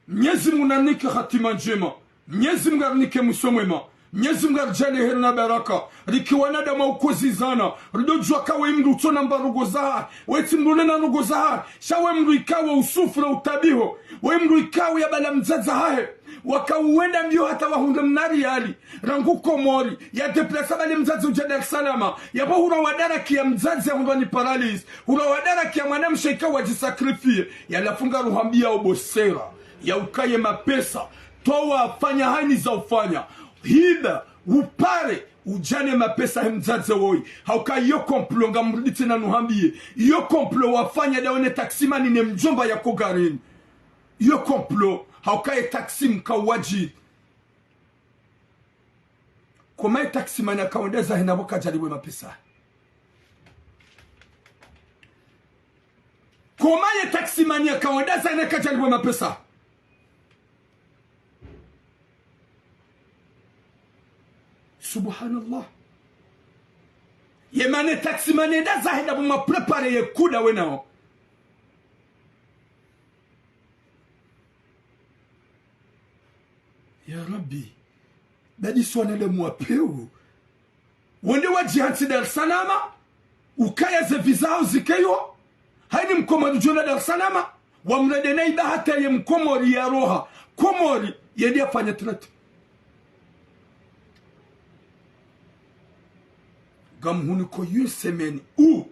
Nyezi munanike hatima njema. Nyezi mgarnike musomema. Nyezi mgarjane herna baraka. Rikiwana dama ukozizana. Ridojwa kawe mdu utona mbarugo zaha. Weti mdulena nugo zaha. Shawe mdu ikawa usufra utabiho. We mdu ikawa ya bala mzaza hahe. Wakauwenda mbio hata wahunga mnari yali. Rangu Komori. Ya deplasa bali mzazi ujada salama. Ya po hura wadara kia mzazi ya hundwa ni paralyze. Hura wadara kia manamsha ikawa jisakrifie. Ya lafunga ruhambia obosera. Ya ukaye mapesa. Toa afanya haini za ufanya. Hiba upare ujane mapesa mzazi woi. Hauka yo komplo nga mrudite na nuhambie. Yo komplo wafanya daone taksimani ne mjomba ya kogarini. Yo komplo haukaye taksim kawaji. Kumaye taksimani akaondeza hinaboka jariwe mapesa. Kumaye taksimani akaondeza hinaka jariwe mapesa. Subhanallah. Yemane taksimani da zahida buma prepare ye kuda wenao. Ya Rabbi. Badi swanele mwapeu. Wende wajihansi Dar Salama. Ukaya ze vizao zikeyo. Haini mkomori jona Dar Salama. Wamredene ibahata ye mkomori ya roha. Komori yedi afanya trete. Gamhuni ko une semaine ou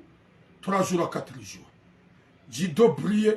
3 jours à 4 jours. Jido brille,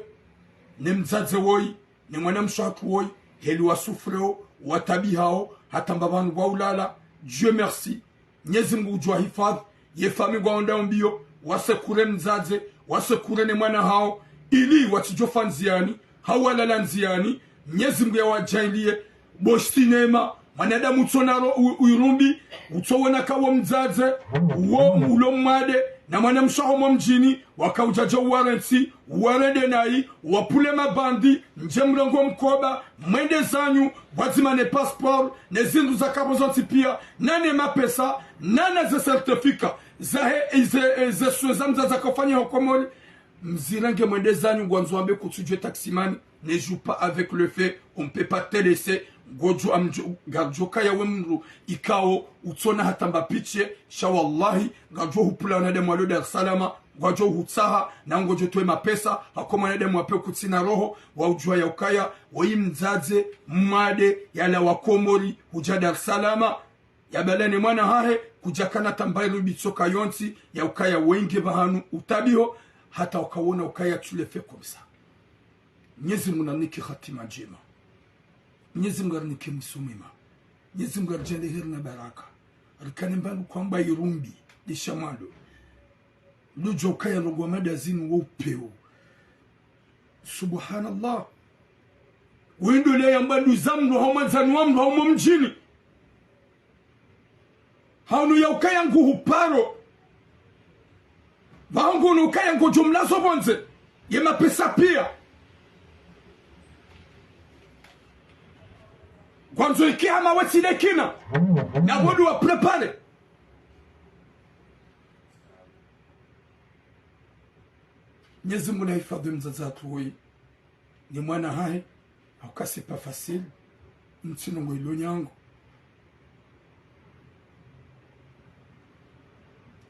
ne mzaze woi, ne mwana mshatu woi, heli wa sufreo, watabi hao, hata mbabanu wa ulala. Dieu merci. Nyezi Mungu ujua hifadhi, ye fami kwa onda mbio, wasekure mzaze, wasekure ne mwana hao, ili watijofa nziani, hawalala nziani, Nyezi Mungu ya wajailie, boshti nema, manadamu tsonaro uirumbi utowena kawo mzaze uwo ulo mwade na mwana mshaho mjini wakaujaja warenti warede nai wapule mabandi nje mrengo mkoba mwende zanyu wazimane passport ne zindu za kabozonti pia nane mapesa nane ze certificat zahe ze suezamza za kufanya hokomori mzirange mwende zanyu gwanzo ambe kutujwe taksimani ne joue pas avec le fait on peut pas te laisser gojo amjo garjoka ya wemru ikao utona hata mbapiche sha wallahi garjo hupula na demu alo Dar es Salaam gojo hutsaha na ngojo toe mapesa hakoma na demu ape kutsina roho wa ujua ya ukaya waimzaze mmade yala wakomori huja Dar es Salaam ya balani mwana hahe kujakana tambairu bitsoka yonti ya ukaya wengi bahanu utabiho hata wakawona ukaya tulefe komsa. Mwenyezi Mungu aniki hatima njema. Mwenyezi Mungu aniki msumima. Mwenyezi Mungu arjale heri na baraka. Rikani mbangu kwamba irumbi lishamalo. Lujo ukaya rogwa madazinu wa upeo. Subhanallah. Wendo le yambandu zamru homa zanuamru homa mjini. Haunu ya ukaya nguhuparo. Vahangu na ukaya ngu jumla sobonze. Yema pesa pia. Kwanzo ikihama wasile kina. Na wadu wa prepare. Mwenyezi Mungu hifadhi mzazi watu wei. Ni mwana hai. Haukasi pa fasili. Mtino ngo ilo nyango.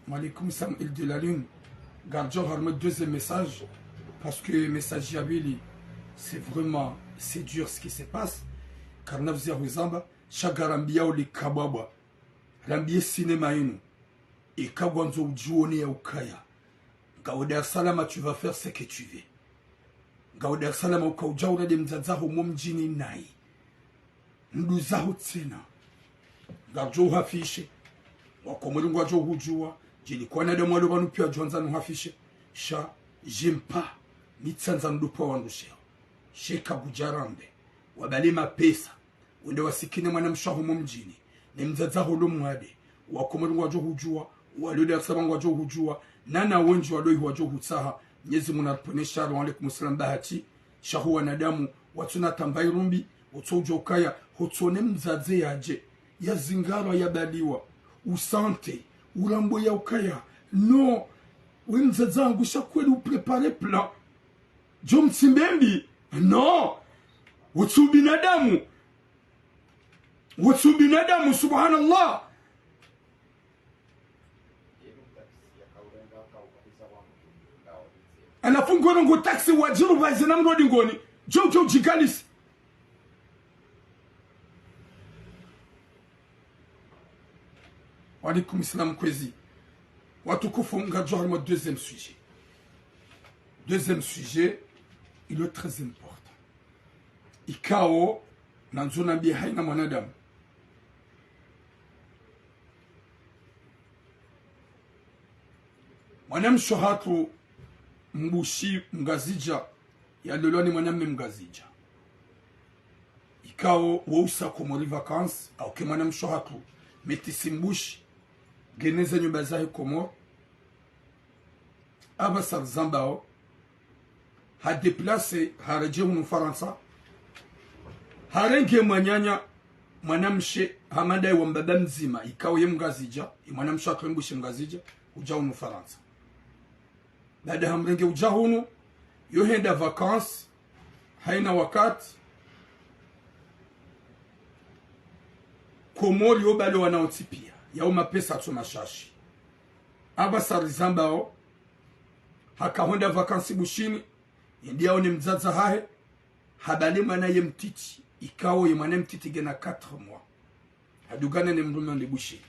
Malikum Sam il de la lune. Gardien remet deuxième message. Parce que message Yabili, c'est vraiment, c'est dur ce qui se passe. Car nafzia huzamba. Shagarambia ou li kababa. Rambie cinéma inu. Et kagwanzo ujuone ya ukaya. Gao Dar es Salaam tu vas faire ce que tu veux. Gao Dar es Salaam ukaujaura de mzazaho mumjini nai. Nduzaho tena. Garjo hafishe. Wakomulungu wajo hujua. Jilikuwa na demu walobanu pia juanzanu hafishe. Sha jimpa. Nitsanza mdupa wandusheo. Sheka bujarambe. Wabalima pesa. Wende wasikine mwana mshahu mumjini. Ni mzazaho lumwade. Wakomulungu wajo hujua. Walio sabangu wajo hujua. Nana wenji waloi wajo hutsaha. Mwenyezi Mungu anaponesha wa alaikum salam bahati. Shahu wanadamu watuna tambai rumbi. Utojo ukaya hotone mzaze yaje. Ya zingaro ya baliwa. Usante. Urambo ya ukaya. No. We mzaze angu shakweli uprepare plan. Jo mtsimbembi. No. Utsu binadamu. Utsu binadamu subhanallah. Anafungono ngo taxi wajiru bazina mrodi ngoni. Jo jigalisi. Walaikum salam kwezi. Watukufu ngajwa harma deuxième sujet. Deuxième sujet, il est très important. Ikao na nzona mbi haina mwanadamu. Mwanamsho hatu mbushi mgazija ya loloni mwanamme mgazija. Ikao wausa komori vacances au ke mwanamsho hatu metisimbushi geneza nyumba zahe komoro. Aba sar zambao ha deplace haraje hunu Faransa. Harenge mwanyanya mwanamshe hamadai wa mbaba mzima ikao ye mgazija mwanamsho hatu mbushi mgazija uja hunu Faransa. Baada hamrenge uja hunu yohenda vacances haina wakati komori yobale wanaotipia yao mapesa tumashashi. Aba sarizambao hakahonda vakansi bushini ndiao ni mzaza hahe habali mwana ye mtiti ikao ye mwana mtiti gena 4 mois hadugana ne mrume ndi bushini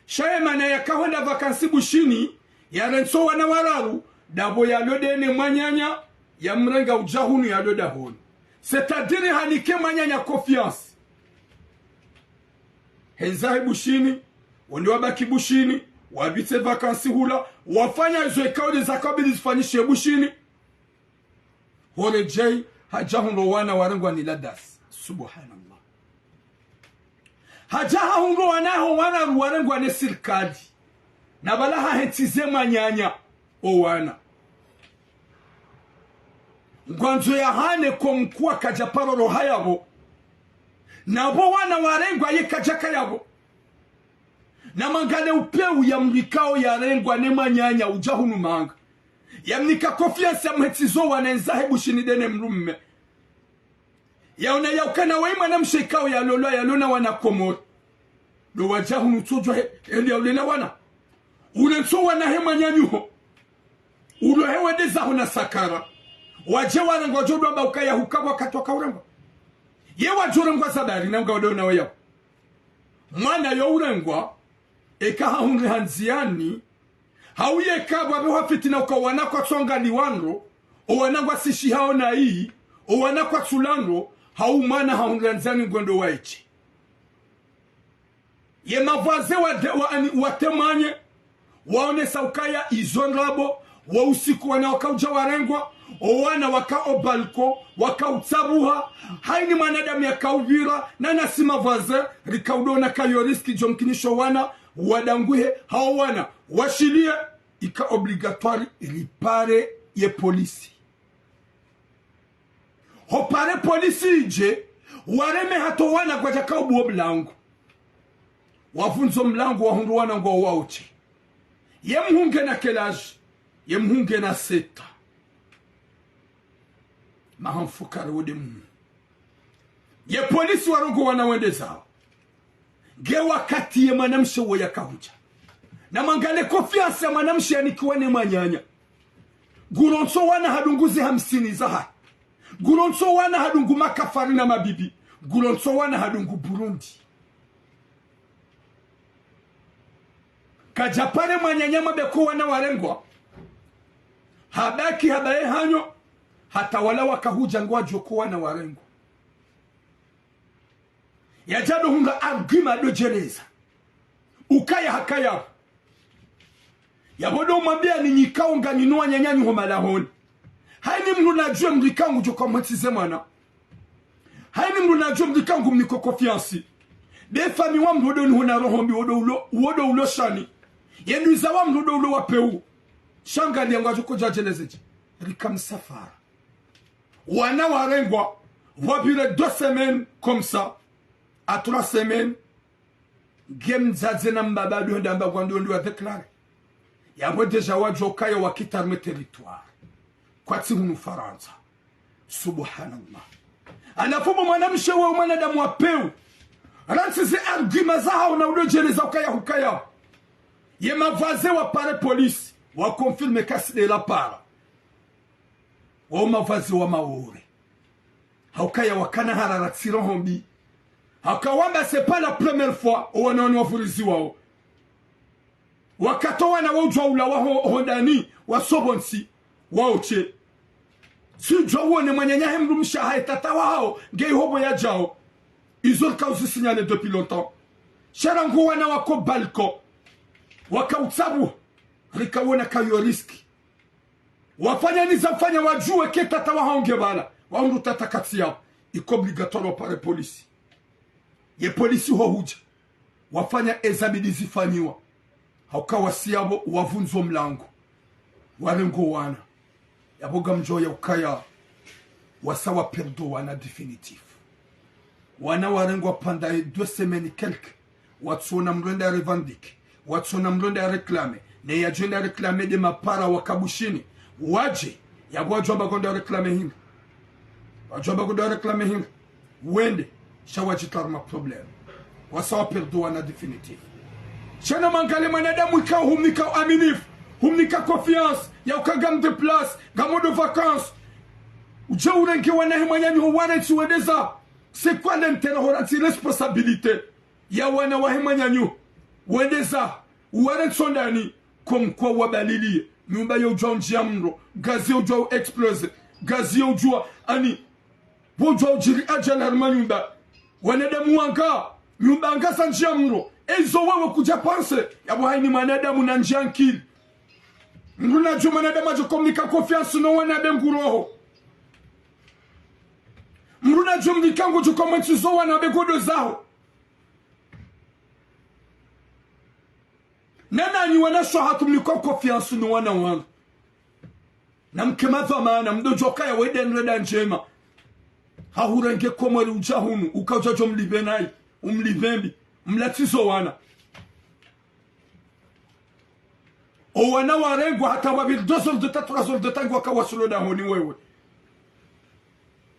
shaye mana yakahonda vakansi bushini ya renso wana wararu dabo ya lode ne mwanyanya ya mrenga ujahunu ya loda honu. C'est-à-dire hanike mwanyanya confiance. Henzahe bushini wende wabaki bushini wabite vakansi hula wafanya izo ikao za kabili zifanyishe bushini hore jay hajahunro wana warengwa ni ladas. Subhanallah. Hajahunro wanaho wana warengwa ni sirkadi na balaha hetize manyanya o wana ngwanzo ya hane ko mkuwa kajaparo roha yabo nabo wana warengwa ye kajaka yabo na mangale upeu ya mlikao ya rengwa ne manyanya ujahunu manga ya mnika confiance ya mhetizo wanenza hebu shinidene mrumme yaona yaukana waima na mshekao ya lona wana komori do wajahu nutojo eli yaulena wana ulenso wana hema nyanyuho ulo hewa dezaho na sakara waje warengo jodo amba ukaya hukabwa katoka urengo ye wajurengwa sabari na ngawado na weyo mwana yo urengwa eka hunri hanziani hauye kabwa bewa fitina ukawana kwa tsonga ni wanro owana kwa sishi hao na hii owana kwa tsulanro hau mana hunri hanziani ngondo waichi ye mavaze watemanye waone saukaya izonrabo wa usiku wana wakauja warengwa owana wakao balko wakautsabuha haini mwanadamu ya kauvira na nasima vaze rikaudona kayoriski jomkinisho wana wadanguhe hao wana washilie ika obligatoire ripare ye polisi hopare polisi ije wareme hato wana kwa jakao buo mlango wafunzo mlango wa hundu wana ngwa wauche ye mhunge na kelaji ye mhunge na seta mahamfukari wode mu ye polisi warongo wana wende zao ge wakati ye manamshe wo yakahuja na mangale confiance ya manamshe yanikiwane manyanya guronso wana hadunguzi 50 zaha guronso wana hadungu makafari na mabibi guronso wana hadungu Burundi kajapane manyanya mabeko wana warengwa habaki habaye hanyo hata wala wakahuja ngwa jokuwa na warengo ya jado hunga arguma do jeneza ukaya hakaya ya bodo umambia ni nyikao nga ninua nyanyanyi homalahoni haini mnu najue mlikangu joko matize mwana haini mnu najue mlikangu mniko confiance defami wa mdodo ni hona rohombi wodo ulo shani yenduiza wa mdodo ulo wapeu shanga ni ngwa joko jajenezeje rikamsafara wana warengwa wapire 2 semaines comme ça à 3 semaines gem zazena mbabadu ndamba kwa ndio déclarer yabo deja wajoka wa kitarme territoire kwa timu Faransa subhanallah anafumo mwanamshe wa mwanadamu wapeu ransize argument zao na udojeleza ukaya ye mavaze wa pare police wa confirme kasi de la para wa mavazi wa maore haukaya wakana hararatsiro hombi hakawamba c'est pas la première fois wanani wafurizi wao wakatoa na wajua ula wa hondani wasobonsi waoche si jawone manyanya hemrumsha haitata wao ngei hobo ya jao izol kausi signalé depuis longtemps sharangu wana wako balko wakautsabu rikawona kayo riski wafanya nizafanya wajue ketata waonge bana waundu tata kati yao iko obligatoire pare polisi ye polisi ho huja wafanya ezabidi zifanywa haukawa siabo wavunzo mlango warengo wana yaboga mjoya ukaya wasawa perdo wana definitif wana warengo panda 2 semaines quelque watsona mrenda revendique watsona mrenda réclamer ne ya jenda réclamer de mapara wakabushini waje yabwajwa bakonda réclamer him wajwa bakonda réclamer him wende shawajitar ma problème wasawa perdo wana definitif chana mangale manadamu ikao humnika aminif humnika confiance ya ukagam de place gamo de vacances uja urenke wana hemanyanyo wana tsuwedeza c'est quoi l'intérêt horati responsabilité ya wana wa hemanyanyo wedeza wana tsondani comme quoi wabalili nyumba yo ujwa njamro gazi ujwa explose gazi ujwa ani ujwa ujiri ajala harmanyumba wanadamu wanga nyumba ngasa njamro ezo wewe kuja pense yabo haini manadamu na njankili nguna juma manadamu ajo komunika confiance no wana benguroho mruna jumlikango jo komentizo wana begodo zao nana ni wana shahatu mliko confiance no wana wana na mkemaza maana mdojo kaya wede nreda njema hahurenge komori ujahunu ukauja jo mlibenai umlivembi mlatizo wana o wana warengwa hata wabil 2 heures de temps 3 heures de temps kwa kawasulo da honi wewe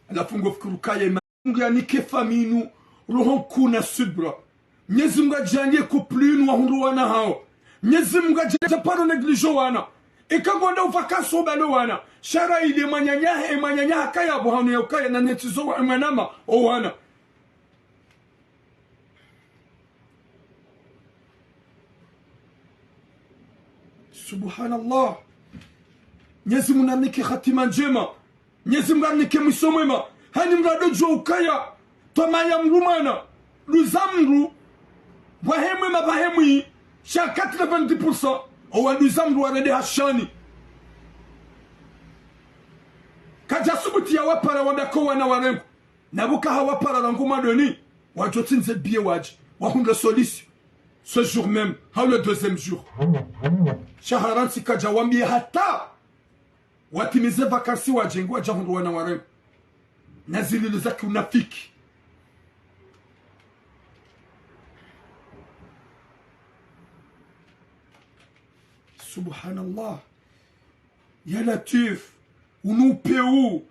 alafungo fikuru kaya Mungu faminu roho kuna subra. Mwenyezi Mungu ajalie kuplinu wa hundu wana hao. Mwenyezi Mungu ajalie paro neglijo wana. Ikagonda ufakaso balo wana. Shara ile manyanyaha kaya buhanu ya ukaya na netizo wa manama o wana. Subhanallah. Mwenyezi Mungu anike khatima njema. Mwenyezi Mungu anike mwisho mwema. Hani mrado jwa ukaya tomaya mrumana luzamru wahemwe mabahemwi sha 90% owa luzamru warede hashani kaja subuti ya wapara wabako wana warengu nabuka hawapara ranguma doni wajotinze biye waji wahundre solisi ce jour même le deuxième jour shaharansi kaja wambie hata watimize vakansi wajengu wajahundre wana warengu nazili zake unafiki. Subhanallah. Ya Latif. Unupeu.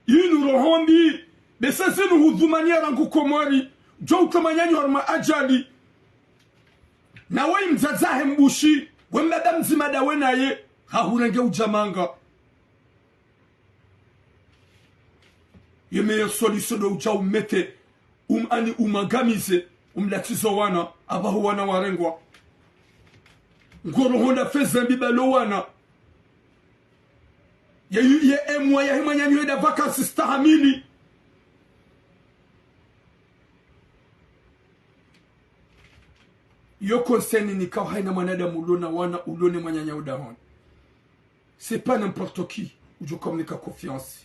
Inu rohondi. Besese nuhudhumania rangu komori. Jou kamanyani harma ajali. Na wai mzazahe mbushi. Wembada mzimada wenaye. Hahurenge ujamanga. Ye meilleure solution de ucha umete ani umangamize umlatizo wana abaho wana warengwa ngoro honda fezambi balo wana ye emwa ya himanyani weda vacances stahamili yo konseni ni kawa haina mwanadamu ulona wana ulone manyanya udahon. C'est pas n'importe qui où je communique confiance.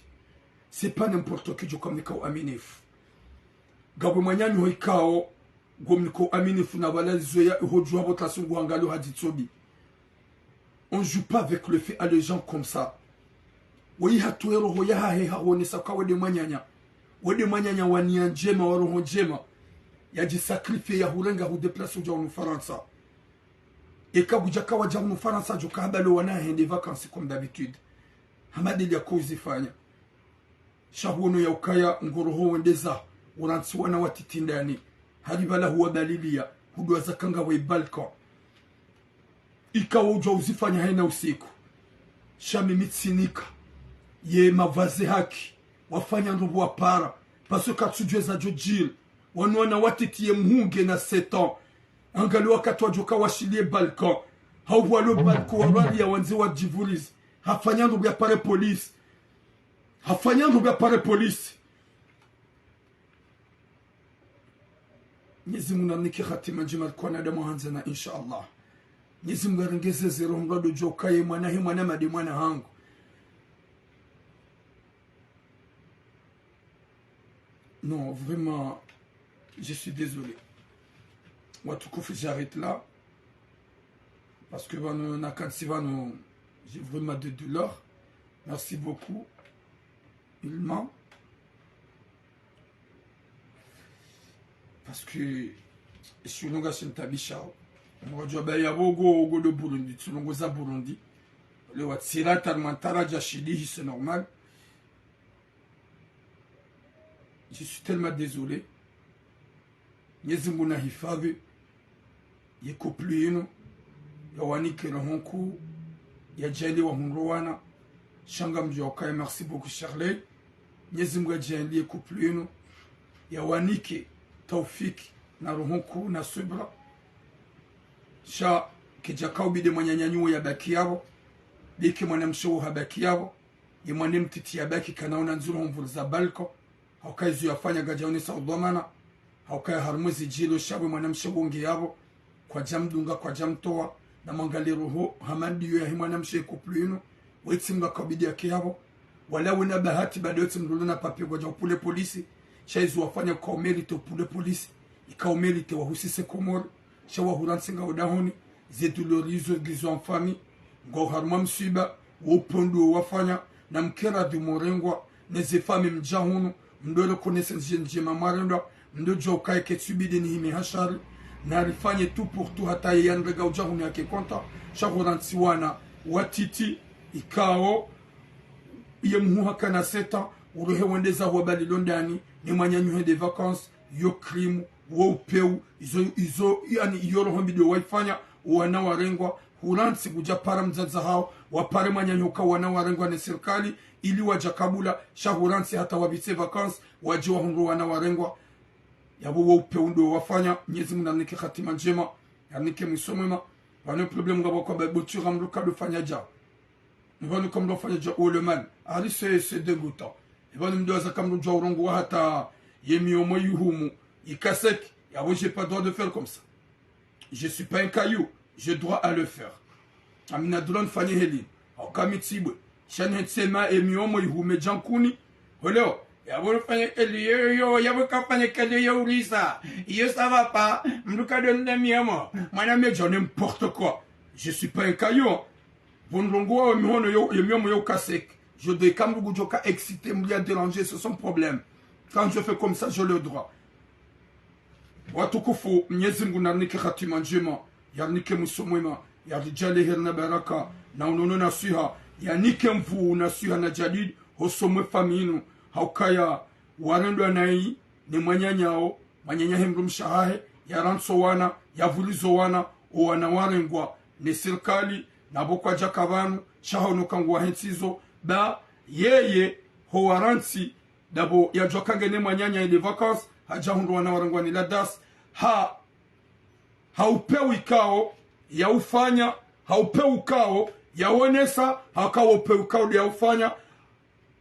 C'est pas n'importe qui je communique aminif. Gabo manyani hoikao gomniko aminif na wala zoya hojua votation guangalo haditsobi. On joue pas avec le fait à les gens comme ça. Oui hatuero hoya hahe haone sakawe de manyanya. Wede manyanya wania njema waroho njema. Yaji sacrifier ya hurenga hu déplacer uja en France. Et kabuja kawa ja en France jo kabalo wana hende vacances comme d'habitude. Hamadi ya kozi fanya. Shahuno ya ukaya ngoroho wendeza uransi wana watitindani haribala huwa dalilia hudwa zakanga wa balkon ikawa ujwa uzifanya haina usiku shami mitsinika ye mavazi haki wafanya ndubu wa para paso katujwe za jojil wanuana watitiye mhunge na 7 ans angali wakati wajoka washilie balkon hauwa lo balkon warari ya wanzi wa jivulizi hafanya ndubu ya pare polisi hafanyando vya pare polisi. Mwenyezi Mungu amnike khatima njema kwa nadamu hanza na insha Allah. Mwenyezi Mungu arengeze zero mrado jokaye mwana he mwana madi mwana hangu. Non, vraiment, je suis désolé. Moi tout coup j'arrête là. Parce que j'ai vraiment de douleur. Merci beaucoup. Il ment parce que je suis longa chez Tabisha. Moi je vais y avoir go de Burundi, tu longo za Burundi. Le watsira tarmantara jashidi c'est normal. Je suis tellement désolé. Nyezimuna hifadhi yekopluino yawanike rohonku yajali wa hunrowana. Shangam Diokai, merci beaucoup Charlie. Nyezimga Djendie Kuplino. Yawanike Taufik na Ruhunku na Subra. Sha Kijakau bide mwanyanyanyu ya baki yabo. Biki mwanamsho habaki yabo. Yemwane mtiti ya baki kanaona nzuru humvuru za balko. Haukai zu yafanya gajaoni sa udhamana. Haukai harmuzi jilo shabu mwanamsho ungi yabo. Kwa jamdunga kwa jamtoa. Na mangali ruhu hamandi yu ya mwanamsho Kuplino. Wetimga kabidi yake yabo wala wena bahati bado wetimduluna papi kwa pule polisi shaizu wafanya kwa umerite upule polisi ika umerite wahusise komori shawa huransinga udahoni zedulorizo gizo mfami ngo haruma msiba wopondo wafanya na mkera dhumorengwa nezefami mjahunu mdole konese njema marenda mdojo ukaye ketsubide ni hime hashari na rifanye tu pour tout hata yanrega ujahuni yake konta shahuransiwana watiti ikao ye muhaka na 7 ans uruhe wendeza huwa bali londani ni manyanyu hende vacances yo krimu wo upeu izo yani iyo roho mbidio waifanya wana warengwa huransi kuja para mzaza hao wapare manyanyoka wana warengwa na serikali ili wajakabula shahuransi hata wabise vacances waje wahungu wana warengwa yabo wo upeu ndo wafanya Mwenyezi Mungu anike khatima njema anike mwisomema wana problem ngabo kwa botura mruka do fanya ja nivani comme do fanya ja au le mal ali c'est dégoûtant nivani mdoza kama ndo urongo hata yemiomo yuhumu ikasek yabo j'ai pas droit de faire comme ça je suis pas un caillou j'ai droit à le faire amina dulan fanya heli au kamitibwe shane tsema emiomo yuhume jankuni oleo yabo fanya eliyo yabo kafanya kede yo urisa yo ça va pas mruka do ndemiomo mwana mejo n'importe quoi je suis pas un caillou bonrongo miono yo emiomo yo kasek je de kambugu joka excité m'lia déranger c'est son problème quand je fais comme ça j'ai le droit watukufu Mwenyezi Mungu nanike khatima njema yanike musomwema yarijale herna baraka na unono nasiha yanike mvu nasiha na jadid hosomwe faminu haukaya warendo nai ni mwanyanyao mwanyanya hemru mshahahe yaranso wana yavulizo wana wana warengwa ni serikali na bokwa jakabanu shahono kangwa hensizo ba yeye ho waransi dabo yajokange ne mwanyanya ile vacances hajahundu wana warengwa ni ladas haupewi kao ya ufanya haupewi kao ya onesa hakawo pewi kao ya ufanya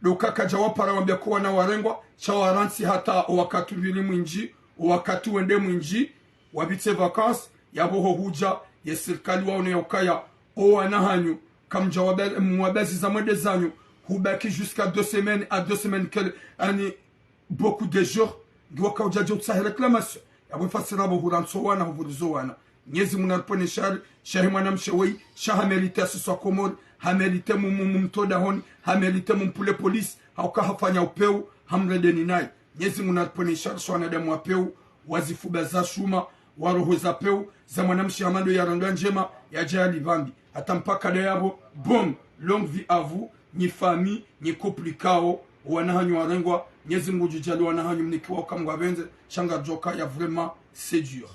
dokaka jawapara wambia kuwa na warengwa chawaransi hata wakati vili mwinji wakati wende mwinji wabite vacances yaboho huja ya serikali waone ya ukaya wana hanyu kamja mwabazi za mwende zanyu hubaki jusqu'à 2 semaines à 2 semaines ani beaucoup de jours ngiwaka ujaje utsahe reclamation yabo fasira bo huranso wana huvurizo wana Mwenyezi Mungu anapone shari shahi mwana mshewei shaha melite asiswa komori hamelite mumtoda honi hamelite mumpule polisi hauka hafanya upeu hamrede ni nai Mwenyezi Mungu anapone shari shwana damu wapeu wazifuba za shuma waroho za peu za mwanamshi amando ya randwa njema ya jali vambi hata mpaka da yabo bon longue vie à vous ni famille ni couple kao wanahanyu warengwa Mwenyezi Mungu jijali wanahanyu mnikiwa kamwa benze shanga joka ya vraiment c'est dur.